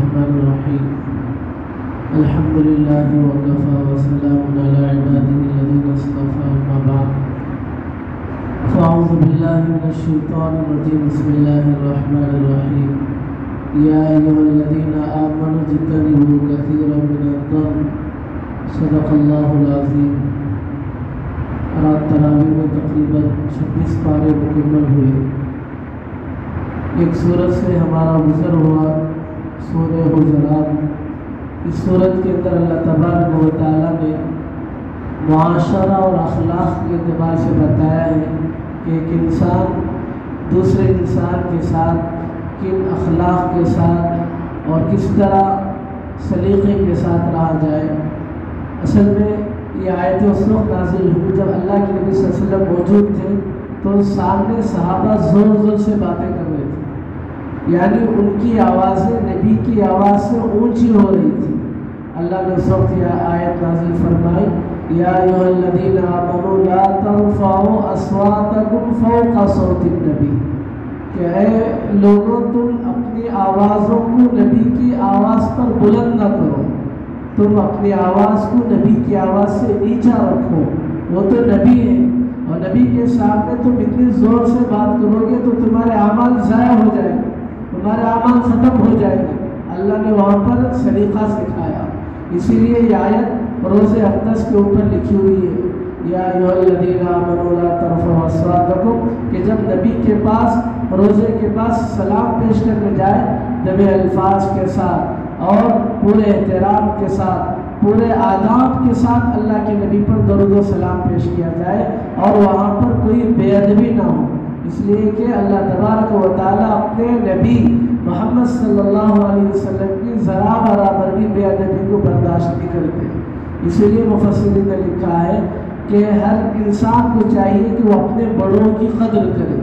الرحمن الرحيم الحمد لله وكفى وسلام على عباده الذين اصطفى أما بعد فأعوذ بالله من الشيطان الرجيم بسم الله الرحمن الرحيم يا أيها الذين آمنوا اجتنبوا كثيرا من الظن صدق الله العظيم. رات تراویح میں تقریباً 26 پارے مکمل ہوئے. ایک سورت سے ہمارا گزر ہوا سورہ حجرات. اس سورت کے اندر اللہ تبارک و تعالیٰ نے معاشرہ اور اخلاق کے اعتبار سے بتایا ہے کہ ایک انسان دوسرے انسان کے ساتھ کن اخلاق کے ساتھ اور کس طرح سلیقے کے ساتھ رہا جائے. اصل میں یہ آیت اس وقت نازل ہوئی جب اللہ کے نبی صلی اللہ علیہ وسلم موجود تھے تو سامنے صحابہ زور زور سے باتیں کر رہے تھے، یعنی ان کی آوازیں نبی کی آواز سے اونچی ہو رہی تھی. اللہ نے اس وقت یہ آیت نازل فرمائی یا ایھا الذین آمنوا لا ترفعوا اصواتکم فوق صوت النبی، کہ اے لوگوں تم اپنی آوازوں کو نبی کی آواز پر بلند نہ کرو، تم اپنی آواز کو نبی کی آواز سے نیچا رکھو. وہ تو نبی ہے اور نبی کے سامنے تم اتنی زور سے بات کرو گے تو تمہارے اعمال ضائع ہو جائیں گے، تمہارے اعمال ختم ہو جائیں گے. اللہ نے وہاں پر سلیقہ سکھایا. اسی لیے یہ آیت روز اقدس کے اوپر لکھی ہوئی ہے یا ایھا الذین آمنوا لا ترفعوا اصواتکم، کہ جب نبی کے پاس روزے کے پاس سلام پیش کرنے جائے دبے الفاظ کے ساتھ اور پورے احترام کے ساتھ پورے آداب کے ساتھ اللہ کے نبی پر درود و سلام پیش کیا جائے اور وہاں پر کوئی بے ادبی نہ ہو. اس لیے کہ اللہ تبارک و تعالیٰ اپنے نبی محمد صلی اللہ علیہ وسلم کی ذرا برابر بھی بے ادبی کو برداشت نہیں کرتے. اسی لیے مفسرین نے لکھا ہے کہ ہر انسان کو چاہیے کہ وہ اپنے بڑوں کی قدر کرے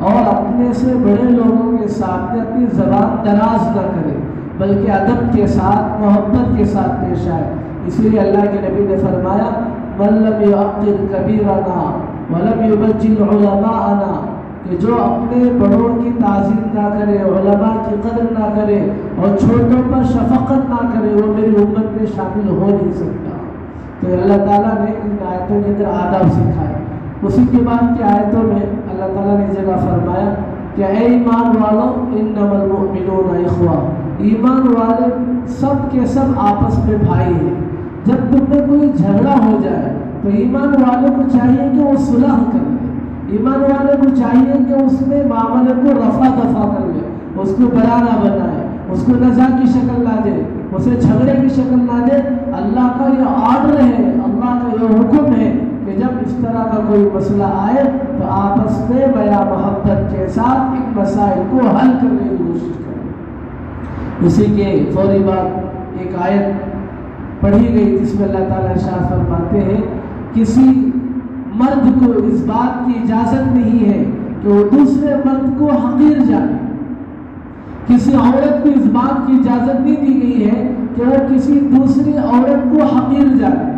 اور اپنے سے بڑے لوگوں کے سامنے اپنی زبان دراز نہ کرے بلکہ ادب کے ساتھ محبت کے ساتھ پیش آئے. اسی لیے اللہ کے نبی نے فرمایا من لم یعقر کبیرنا ولم یبجل علماءنا، کہ جو اپنے بڑوں کی تعظیم نہ کرے، علماء کی قدر نہ کرے اور چھوٹوں پر شفقت نہ کرے وہ میری امت میں شامل ہو نہیں سکتا. تو اللہ تعالیٰ نے ان آیتوں کے اندر آداب سکھائے. اسی کے بعد کی آیتوں میں اللہ تعالیٰ نے جگہ فرمایا کہ اے ایمان والوں انما المؤمنون اخوہ، ایمان والے سب کے سب آپس میں بھائی ہیں. جب تم میں کوئی جھگڑا ہو جائے تو ایمان والے کو چاہیے کہ وہ صلح کر لے، ایمان والے کو چاہیے کہ اس میں معاملے کو رفع دفع کر لے، اس کو بڑا نہ بنائے، اس کو نزاع کی شکل نہ دے، اسے جھگڑے کی شکل نہ دے. اللہ کا یہ آرڈر ہے، اللہ کا یہ حکم ہے کہ جب اس طرح کا کوئی مسئلہ آئے تو آپس میں بیا محبت کے ساتھ ان مسائل کو حل کرنے کی کوشش کریں. اسی کے فوری بعد ایک آیت پڑھی گئی جس میں اللہ تعالیٰ ارشاد فرماتے ہیں کسی مرد کو اس بات کی اجازت نہیں ہے کہ وہ دوسرے مرد کو حقیر جانے. کسی عورت کو اس بات کی اجازت نہیں دی گئی ہے کہ وہ کسی دوسری عورت کو حقیر جانے،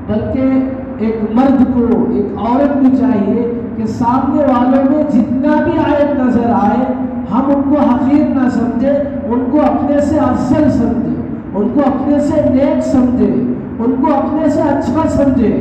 بلکہ ایک مرد کو ایک عورت کو چاہیے کہ سامنے والوں میں جتنا بھی عیب نظر آئے ہم ان کو حقیر نہ سمجھے، ان کو اپنے سے افضل سمجھے، ان کو اپنے سے نیک سمجھے، ان کو اپنے سے اچھا سمجھے.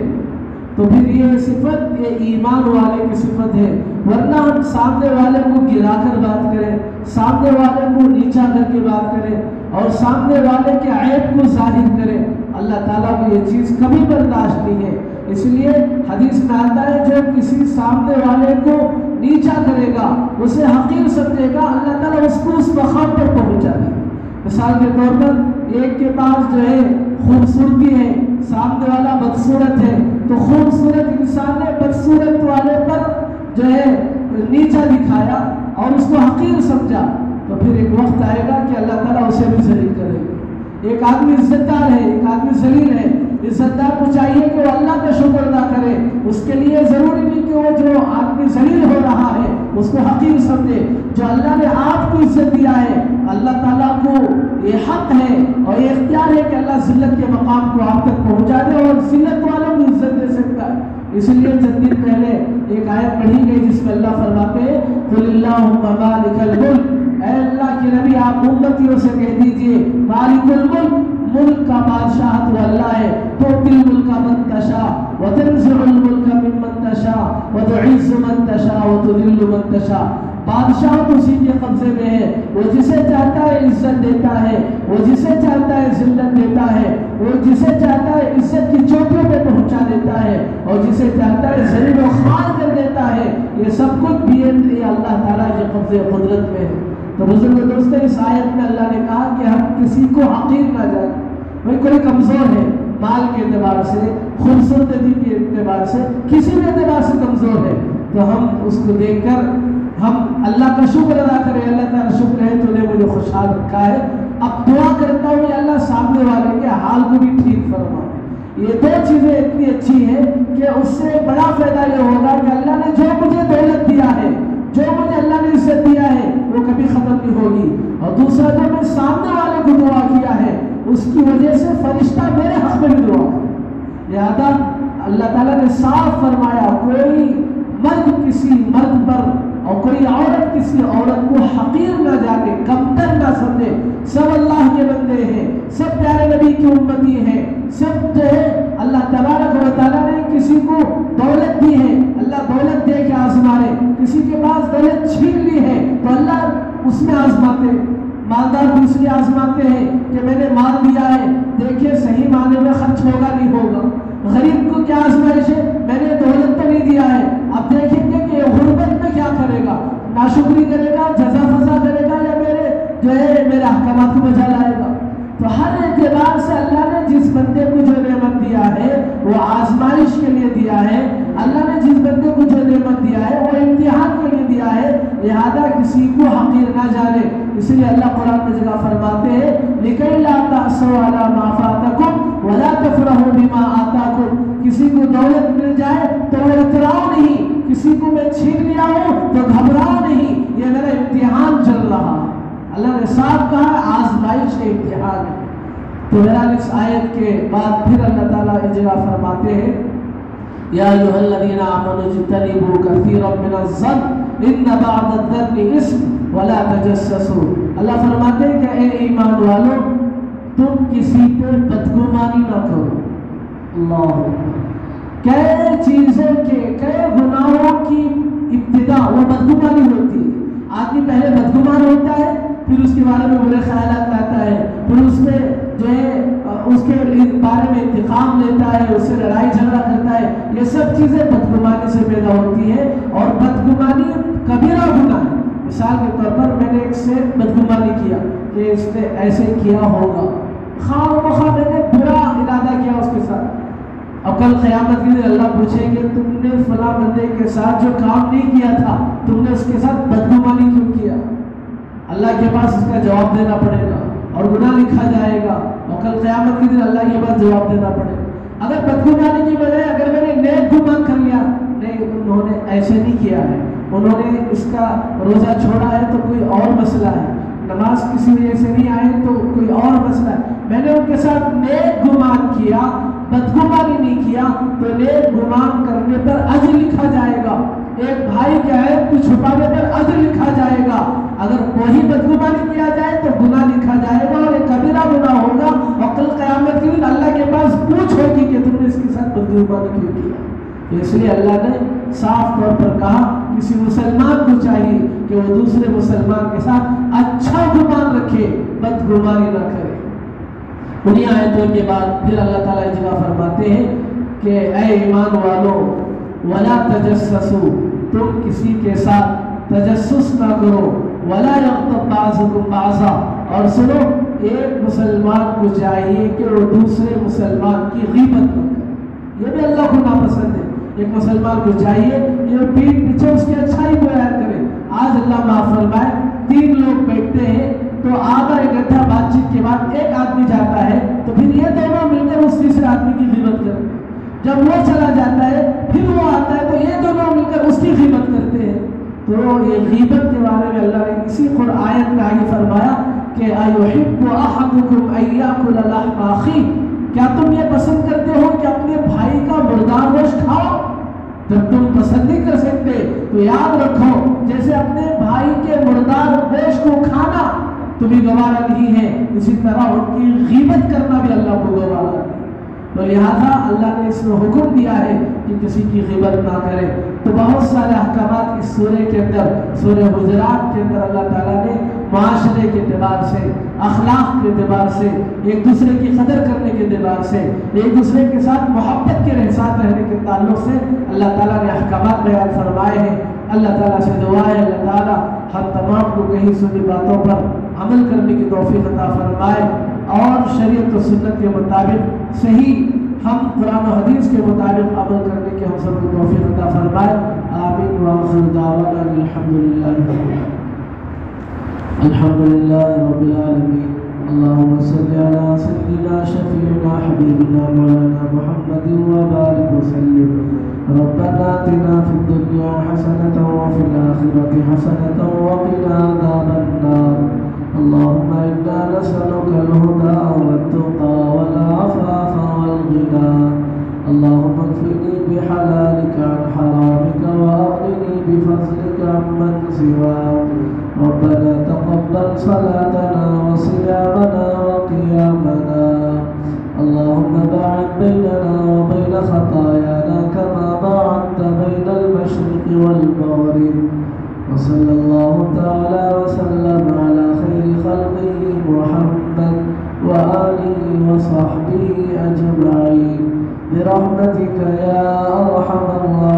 تو پھر یہ صفت یہ ایمان والے کی صفت ہے. ورنہ ہم سامنے والے کو گرا کر بات کریں، سامنے والے کو نیچا کر کے بات کریں اور سامنے والے کے عیب کو ظاہر کریں، اللہ تعالیٰ کو یہ چیز کبھی برداشت نہیں ہے. اس لیے حدیث میں آتا ہے جو کسی سامنے والے کو نیچا کرے گا، اسے حقیر سمجھے گا، اللہ تعالیٰ اس کو اس مقام پر پہنچا دے. مثال کے طور پر ایک کے پاس جو ہے خوبصورتی ہے، سامنے والا بدصورت ہے، تو خوبصورت انسان نے بدصورت والے پر جو ہے نیچا دکھایا اور اس کو حقیر سمجھا، تو پھر ایک وقت آئے گا کہ اللہ تعالیٰ اسے بھی ذلیل کرے گا. ایک آدمی عزت دار ہے، ایک آدمی ذلیل ہے. عزت دار کو چاہیے کہ وہ اللہ کا شکر ادا کرے. اس کے لیے ضروری نہیں کہ وہ جو آدمی ذلیل ہو رہا ہے اس کو حقیر سمجھے. جو اللہ نے آپ کو عزت دیا ہے، اللہ تعالیٰ کو یہ حق ہے اور یہ اختیار ہے کہ اللہ ذلت کے مقام کو آپ تک پہنچا دے اور ذلت والوں کو عزت دے سکتا ہے. اس لیے چند دن پہلے ایک آیت پڑھی گئی جس میں اللہ فرماتے ہیں قل اللہم مالک الملک، اے اللہ کے نبی آپ امتیوں سے کہہ دیجئے مالک الملک، ملک کا بادشاہ تو اللہ ہے، تؤتی الملک من تشاء وتنزع الملک ممن تشاء وتعز من تشاء وتذل من تشاء، بادشاہ تو اسی کے قبضے میں ہے، وہ جسے چاہتا ہے عزت دیتا ہے، وہ جسے چاہتا ہے ذلت دیتا ہے، وہ جسے چاہتا ہے عزت کی چوٹیوں پہ پہنچا دیتا ہے، اور جسے چاہتا ہے ذلیل و خوار کر دیتا ہے۔ یہ سب کچھ بھی اللہ تعالیٰ کے قبضے قدرت میں ہے۔ تو بزرگ دوستو، اس آیت میں اللہ نے کہا کہ ہم کسی کو حقیر نہ جائیں۔ بھئی کوئی کمزور ہے مال کے اعتبار سے، خوبصورتی کے اعتبار سے، کسی بھی اعتبار سے کمزور ہے، تو ہم اس کو دیکھ کر ہم اللہ کا شکر ادا کریں، اللہ تعالیٰ شکر ہے تو نے مجھے خوشحال رکھا ہے۔ اب دعا کرتا ہوں یا اللہ سامنے والے کے حال کو بھی ٹھیک فرما۔ یہ دو چیزیں اتنی اچھی ہیں کہ اس سے بڑا فائدہ یہ ہوگا کہ اللہ نے جو مجھے دولت دیا ہے، جو مجھے اللہ نے عزت دیا ہے، وہ کبھی ختم نہیں ہوگی، اور دوسرا جو میں سامنے والے کو دعا کیا ہے اس کی وجہ سے فرشتہ میرے حق میں بھی دعا کرے۔ لہذا اللہ تعالیٰ نے صاف فرمایا کوئی مرد کسی مرد پر اور کوئی عورت کسی عورت کو حقیر نہ جانے، کمتر نہ سمجھے، سب اللہ کے بندے ہیں، سب پیارے نبی کی امتی ہیں، سب جو ہے اللہ تبارک و تعالیٰ نے کسی کو دولت دی ہے، اللہ دولت دے کے آزمائے، کسی کے پاس دولت چھین لی ہے تو اللہ اس میں آزماتے ہیں۔ مالدار کو اس لیے آزماتے ہیں کہ میں نے مال دیا ہے، دیکھیں صحیح معنی میں خرچ ہوگا نہیں ہوگا۔ غریب کو کیا آزمائش ہے، میں نے دولت تو نہیں دیا ہے، اب دیکھیں گے کہ غربت میں کیا کرے گا، ناشکری کرے گا، جزا فضا کرے گا، یا میرے احکامات کو بجا لائے گا۔ تو ہر اعتبار سے اللہ نے جس بندے کو جو نعمت دیا ہے وہ آزمائش کے لیے دیا ہے، اللہ نے جس بندے کو جو نعمت دیا ہے وہ امتحان کے لیے دیا ہے، لہذا کسی کو حقیر نہ جانے۔ اس لیے اللہ قرآن میں جگہ فرماتے ہیں لِكَيْ لَا تَأْسَوْا عَلَى مَا فَاتَكُمْ وَلَا تَفْرَحُوا بِمَا آتَاكُمْ، کسی کو دولت مل جائے تو وہ اتراؤ نہیں، کسی کو میں چھین لیا ہوں تو گھبراؤ نہیں، یہ میرا امتحان چل رہا ہے۔ اللہ نے صاف کہا آزمائش ہے، امتحان ہے۔ تو بہرحال اس آیت کے بعد پھر اللہ تعالیٰ یہ جگہ فرماتے ہیں یا ایھا الذین آمنوا اجتنبوا کثیرا من الظن ان بعض الظن اثم ولا تجسسوا۔ اللہ فرماتے ہیں کہ اے ایمان والو تم کسی پہ بدگمانی نہ کرو۔ اللہ، کئی چیزوں کے کئی گناہوں کی ابتدا وہ بدگمانی ہوتی ہے۔ آدمی پہلے بدگمان ہوتا ہے، پھر اس کے بارے میں برے خیالات لاتا ہے، پھر اس میں جو ہے اس کے بارے میں انتقام لیتا ہے، اس سے لڑائی جھگڑا کرتا ہے۔ یہ سب چیزیں بدگمانی سے پیدا ہوتی ہے، اور بدگمانی کبیرہ گناہ ہے۔ مثال کے طور پر میں نے ایک سے بدگمانی کیا کہ اس نے ایسے کیا ہوگا، خواہ مخواہ میں نے برا ارادہ کیا اس کے ساتھ۔ اب کل قیامت کے دن اللہ پوچھیں گے تم نے فلاں بندے کے ساتھ جو کام نہیں کیا تھا تم نے اس کے ساتھ بدگمانی کیوں کیا؟ اللہ کے پاس اس کا جواب دینا پڑے گا اور گناہ لکھا جائے گا، اور کل قیامت کے دن اللہ کے پاس جواب دینا پڑے گا۔ اگر بدگمانی کی بجائے اگر میں نے نیک گمان کر لیا، نہیں انہوں نے ایسے نہیں کیا ہے، انہوں نے اس کا روزہ چھوڑا ہے تو کوئی اور مسئلہ ہے، نماز کسی وجہ سے نہیں آئے تو کوئی اور مسئلہ ہے، میں نے ان کے ساتھ نیک گمان کیا، بدگمانی نہیں کیا، تو نیک گمان کرنے پر اجر لکھا جائے گا، ایک بھائی کے عیب کو چھپانے پر اجر لکھا جائے گا۔ اگر وہی بدگمانی کیا جائے تو گناہ لکھا جائے گا اور ایک کبیرہ گناہ ہوگا، اور کل قیامت کے دن اللہ کے پاس پوچھ ہوگی کہ تم نے اس کے ساتھ بدگمانی کیوں کیا۔ اس لیے اللہ نے صاف طور پر کہا کسی مسلمان کو چاہیے کہ وہ دوسرے مسلمان کے ساتھ اچھا گمان رکھے، بدگمانی نہ کرے۔ انہی آیتوں کے بعد پھر اللہ تعالیٰ جگہ فرماتے ہیں کہ اے ایمان والو ولا تجسسوا، تم کسی کے ساتھ تجسس نہ کرو، ولا یغتب بعضکم بعضا، اور سنو ایک مسلمان کو چاہیے کہ وہ دوسرے مسلمان کی غیبت نہ کرے، یہ بھی اللہ کو ناپسند ہے۔ ایک مسلمان کو چاہیے کہ وہ پیٹھ پیچھے اس کی اچھائی کو بیان کرے۔ آج اللہ معاف فرمائے 3 لوگ بیٹھتے ہیں تو آدھا ایک گھنٹہ بات چیت کے بعد ایک آدمی جاتا ہے تو پھر یہ دونوں مل کر اس تیسرے آدمی کی غیبت کرتے ہیں، جب وہ چلا جاتا ہے پھر وہ آتا ہے تو یہ دونوں مل کر اس کی غیبت کرتے ہیں۔ تو یہ غیبت کے بارے میں اللہ نے اسی آیت میں آگے فرمایا کہ أَيُحِبُّ أَحَدُكُمْ أَن يَأْكُلَ لَحْمَ أَخِيهِ، کیا تم یہ پسند کرتے ہو کہ اپنے بھائی کا مردار گوشت کھاؤ؟ جب تم پسند نہیں کر سکتے تو یاد رکھو جیسے اپنے بھائی کے مردار گوشت کو کھانا تمہیں گوارا نہیں ہے، اسی طرح ان کی غیبت کرنا بھی اللہ کو گوارا نہیں۔ تو لہذا اللہ نے اس میں حکم دیا ہے کہ کسی کی غیبت نہ کرے۔ تو بہت سارے احکامات اس سورہ کے اندر، سورہ حجرات کے اندر اللہ تعالیٰ نے معاشرے کے اعتبار سے، اخلاق کے اعتبار سے، ایک دوسرے کی قدر کرنے کے اعتبار سے، ایک دوسرے کے ساتھ محبت کے ساتھ رہنے کے تعلق سے اللہ تعالیٰ نے احکامات بیان فرمائے ہیں۔ اللہ تعالیٰ سے دعا ہے اللہ تعالیٰ ہم تمام کو کہیں سنی باتوں پر عمل کرنے کی توفیق عطا فرمائے اور شریعت و سنت کے مطابق صحیح ہم قرآن و حدیث کے مطابق عمل کرنے کی ہم سب کو توفیق عطا فرمائے۔ آمین وآخر دعوانا الحمدللہ رب العالمین۔ اللہم صلی علی سیدنا شفیعنا حبیبنا مولانا محمد وبارک وسلم۔ ربنا آتنا فی الدنیا حسنة وفی الآخرة حسنة وقنا عذاب النار۔ اللهم إنا نسألك الهدى والتقى والعفاف والغنى۔ اللهم اكفني بحلالك عن حرامك وأغنني بفضلك عمن سواك۔ ربنا تقبل صلاتنا وصيامنا وقيامنا۔ اللهم باعد بيننا وبين خطايانا كما باعدت بين المشرق والمغرب۔ وصلى الله تعالى وسلم على خير خلقه محمد وآله وصحبه أجمعين برحمتك يا أرحم الراحمين۔